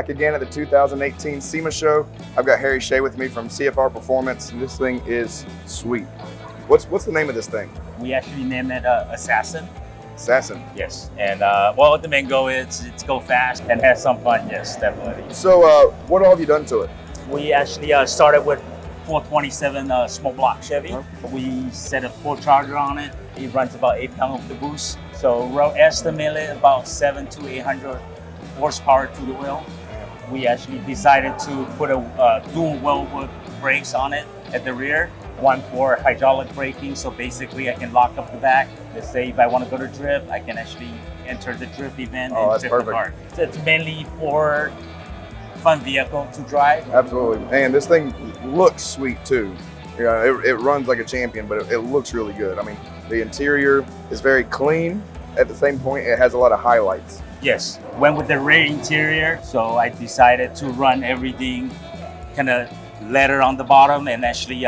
back again at the 2018 SEMA show. I've got Harry Shea with me from CFR Performance, and this thing is sweet. What's the name of this thing? We actually named it Assassin. Assassin. Yes, and well, the main goal is it's go fast and have some fun. Yes, definitely. So what all have you done to it? We actually started with 427 small block Chevy. We set a full charger on it. It runs about 8 pounds of the boost. So we're estimated about 700 to 800 horsepower to the wheel. We actually decided to put a dual wheel brakes on it at the rear. One for hydraulic braking, so basically I can lock up the back. Let's say if I want to go to drift, I can actually enter the drift event and drift the car. So it's mainly for fun vehicle to drive. Absolutely. And this thing looks sweet too. You know, it runs like a champion, but it looks really good. I mean, the interior is very clean. At the same point, it has a lot of highlights. Yes, went with the rear interior, so I decided to run everything kind of leather on the bottom and actually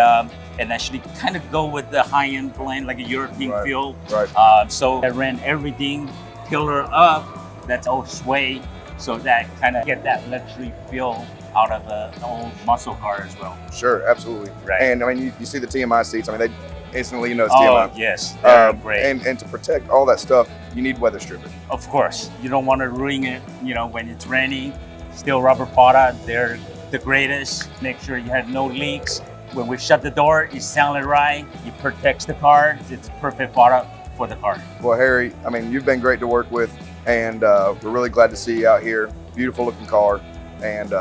kind of go with the high-end blend, like a European feel. Right. So I ran everything pillar up, that's all sway, so that kind of get that luxury feel out of the old muscle car as well. Sure, absolutely. Right. And I mean, you see the TMI seats. I mean, they instantly it's TMI. Oh yes, they're great. And to protect all that stuff, you need weather stripping. Of course, you don't want to ruin it. You know, when it's raining, steel rubber product, they're the greatest. Make sure you have no leaks. When we shut the door, it sounded right. It protects the car. It's perfect product for the car. Well, Harry, I mean, you've been great to work with, and we're really glad to see you out here. Beautiful looking car, and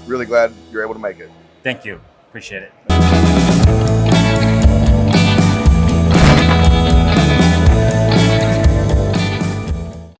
really glad you're able to make it. Thank you. Appreciate it.